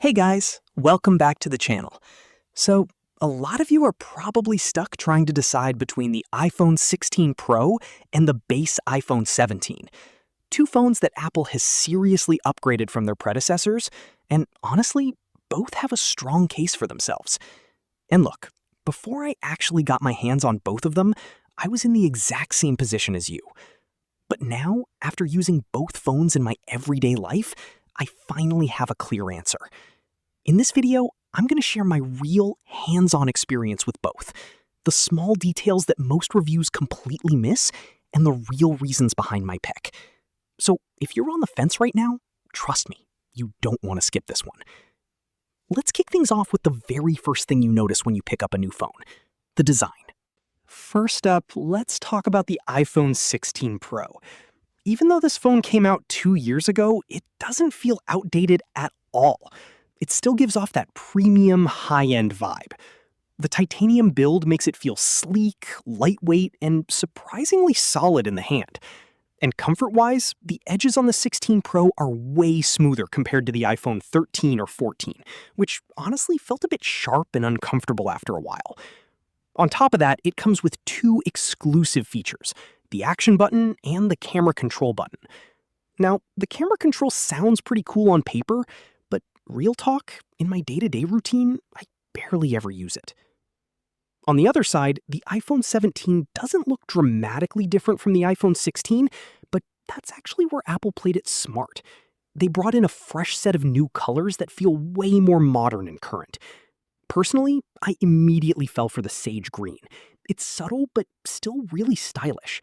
Hey guys, welcome back to the channel. So, a lot of you are probably stuck trying to decide between the iPhone 16 Pro and the base iPhone 17. Two phones that Apple has seriously upgraded from their predecessors, and honestly, both have a strong case for themselves. And look, before I actually got my hands on both of them, I was in the exact same position as you. But now, after using both phones in my everyday life, I finally have a clear answer. In this video, I'm going to share my real, hands-on experience with both, the small details that most reviews completely miss, and the real reasons behind my pick. So if you're on the fence right now, trust me, you don't want to skip this one. Let's kick things off with the very first thing you notice when you pick up a new phone, the design. First up, let's talk about the iPhone 16 Pro. Even though this phone came out 2 years ago, it doesn't feel outdated at all. It still gives off that premium, high-end vibe. The titanium build makes it feel sleek, lightweight, and surprisingly solid in the hand. And comfort-wise, the edges on the 16 Pro are way smoother compared to the iPhone 13 or 14, which honestly felt a bit sharp and uncomfortable after a while. On top of that, it comes with two exclusive features, the action button and the camera control button. Now, the camera control sounds pretty cool on paper, but real talk, in my day-to-day routine, I barely ever use it. On the other side, the iPhone 17 doesn't look dramatically different from the iPhone 16, but that's actually where Apple played it smart. They brought in a fresh set of new colors that feel way more modern and current. Personally, I immediately fell for the sage green. It's subtle, but still really stylish.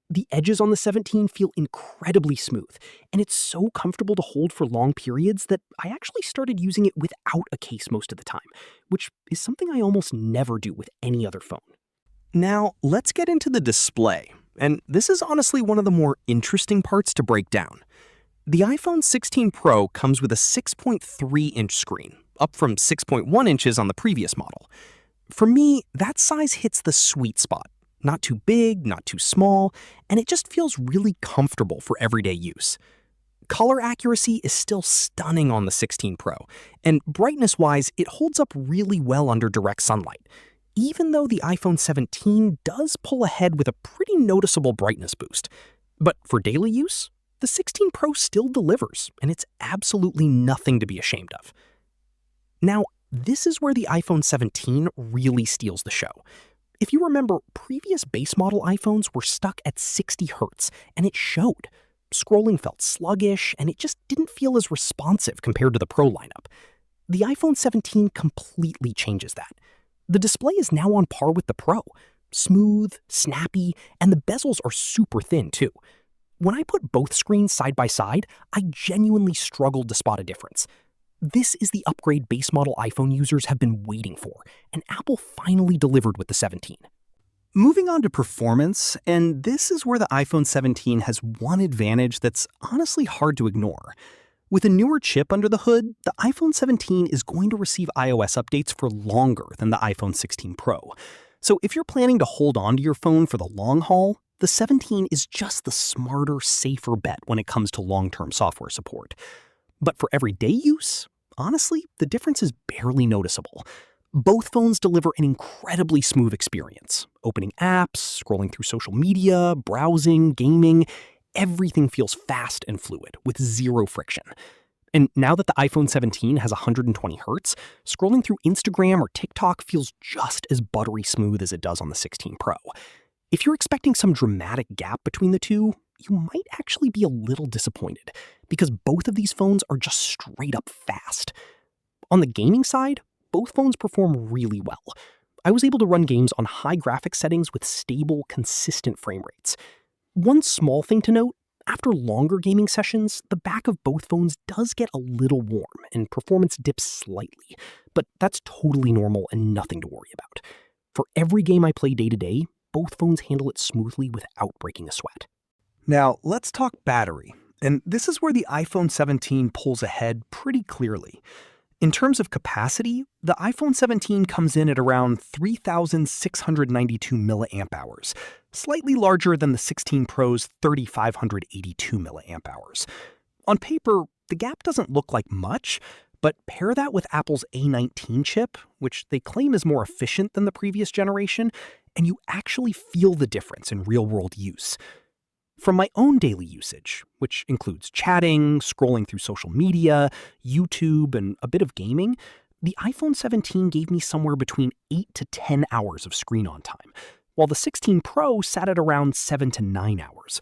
The edges on the 17 feel incredibly smooth, and it's so comfortable to hold for long periods that I actually started using it without a case most of the time, which is something I almost never do with any other phone. Now, let's get into the display, and this is honestly one of the more interesting parts to break down. The iPhone 16 Pro comes with a 6.3-inch screen, up from 6.1 inches on the previous model. For me, that size hits the sweet spot. Not too big, not too small, and it just feels really comfortable for everyday use. Color accuracy is still stunning on the 16 Pro, and brightness-wise, it holds up really well under direct sunlight, even though the iPhone 17 does pull ahead with a pretty noticeable brightness boost. But for daily use, the 16 Pro still delivers, and it's absolutely nothing to be ashamed of. Now, this is where the iPhone 17 really steals the show. If you remember, previous base model iPhones were stuck at 60 Hz, and it showed. Scrolling felt sluggish, and it just didn't feel as responsive compared to the Pro lineup. The iPhone 17 completely changes that. The display is now on par with the Pro. Smooth, snappy, and the bezels are super thin too. When I put both screens side by side, I genuinely struggled to spot a difference. This is the upgrade base model iPhone users have been waiting for, and Apple finally delivered with the 17. Moving on to performance, and this is where the iPhone 17 has one advantage that's honestly hard to ignore. With a newer chip under the hood, the iPhone 17 is going to receive iOS updates for longer than the iPhone 16 Pro. So if you're planning to hold on to your phone for the long haul, the 17 is just the smarter, safer bet when it comes to long-term software support. But for everyday use, honestly, the difference is barely noticeable. Both phones deliver an incredibly smooth experience. Opening apps, scrolling through social media, browsing, gaming, everything feels fast and fluid, with zero friction. And now that the iPhone 17 has 120 Hz, scrolling through Instagram or TikTok feels just as buttery smooth as it does on the 16 Pro. If you're expecting some dramatic gap between the two, you might actually be a little disappointed, because both of these phones are just straight up fast. On the gaming side, both phones perform really well. I was able to run games on high graphics settings with stable, consistent frame rates. One small thing to note, after longer gaming sessions, the back of both phones does get a little warm and performance dips slightly, but that's totally normal and nothing to worry about. For every game I play day to day, both phones handle it smoothly without breaking a sweat. Now, let's talk battery, and this is where the iPhone 17 pulls ahead pretty clearly. In terms of capacity, the iPhone 17 comes in at around 3,692 milliamp hours, slightly larger than the 16 Pro's 3,582 milliamp hours. On paper, the gap doesn't look like much, But pair that with Apple's A19 chip, which they claim is more efficient than the previous generation, and you actually feel the difference in real-world use. From my own daily usage, which includes chatting, scrolling through social media, YouTube, and a bit of gaming, the iPhone 17 gave me somewhere between 8 to 10 hours of screen on time, while the 16 Pro sat at around 7 to 9 hours.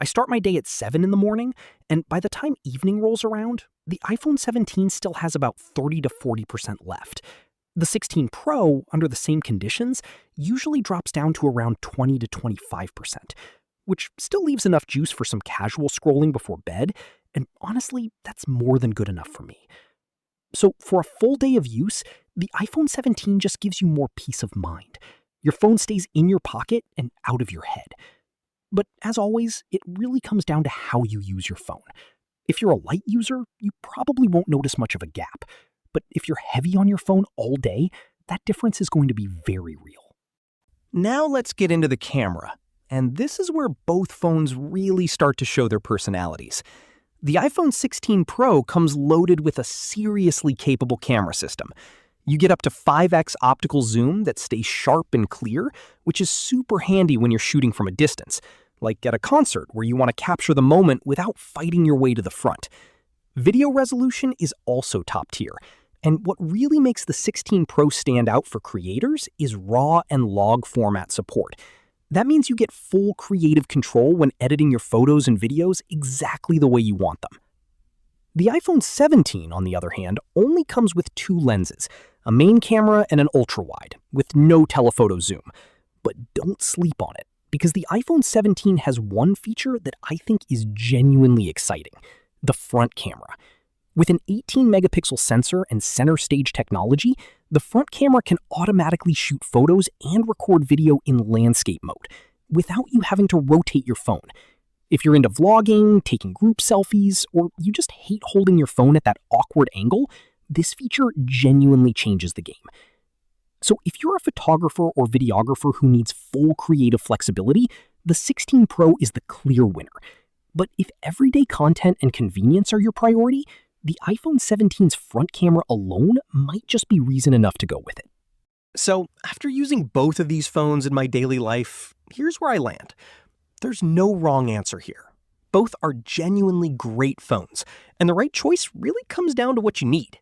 I start my day at 7 in the morning, and by the time evening rolls around, the iPhone 17 still has about 30 to 40% left. The 16 Pro, under the same conditions, usually drops down to around 20 to 25%, which still leaves enough juice for some casual scrolling before bed, and honestly, that's more than good enough for me. So for a full day of use, the iPhone 17 just gives you more peace of mind. Your phone stays in your pocket and out of your head. But as always, it really comes down to how you use your phone. If you're a light user, you probably won't notice much of a gap. But if you're heavy on your phone all day, that difference is going to be very real. Now let's get into the camera. And this is where both phones really start to show their personalities. The iPhone 16 Pro comes loaded with a seriously capable camera system. You get up to 5x optical zoom that stays sharp and clear, which is super handy when you're shooting from a distance, like at a concert where you want to capture the moment without fighting your way to the front. Video resolution is also top tier, and what really makes the 16 Pro stand out for creators is RAW and log format support. That means you get full creative control when editing your photos and videos exactly the way you want them. The iPhone 17, on the other hand, only comes with two lenses, a main camera and an ultra-wide, with no telephoto zoom. But don't sleep on it, because the iPhone 17 has one feature that I think is genuinely exciting: the front camera. With an 18-megapixel sensor and center stage technology, the front camera can automatically shoot photos and record video in landscape mode, without you having to rotate your phone. If you're into vlogging, taking group selfies, or you just hate holding your phone at that awkward angle, this feature genuinely changes the game. So if you're a photographer or videographer who needs full creative flexibility, the 16 Pro is the clear winner. But if everyday content and convenience are your priority, the iPhone 17's front camera alone might just be reason enough to go with it. So after using both of these phones in my daily life, here's where I land. There's no wrong answer here. Both are genuinely great phones, and the right choice really comes down to what you need.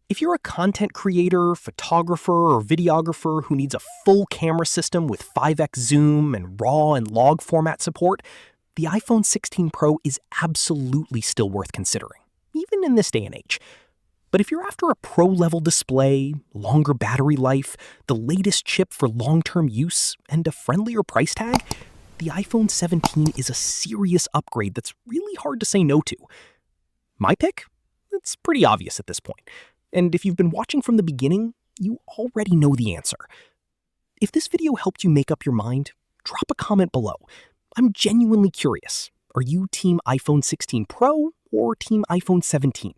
If you're a content creator, photographer, or videographer who needs a full camera system with 5x zoom and RAW and log format support, the iPhone 16 Pro is absolutely still worth considering, even in this day and age. But if you're after a pro-level display, longer battery life, the latest chip for long-term use, and a friendlier price tag, the iPhone 17 is a serious upgrade that's really hard to say no to. My pick? It's pretty obvious at this point. And if you've been watching from the beginning, you already know the answer. If this video helped you make up your mind, drop a comment below. I'm genuinely curious. Are you team iPhone 16 Pro or team iPhone 17?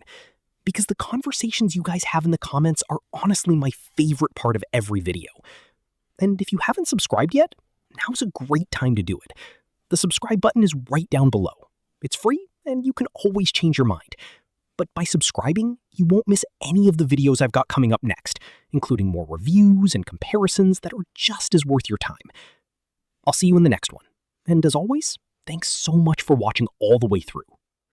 Because the conversations you guys have in the comments are honestly my favorite part of every video. And if you haven't subscribed yet, now's a great time to do it. The subscribe button is right down below. It's free, and you can always change your mind. But by subscribing, you won't miss any of the videos I've got coming up next, including more reviews and comparisons that are just as worth your time. I'll see you in the next one. And as always, thanks so much for watching all the way through.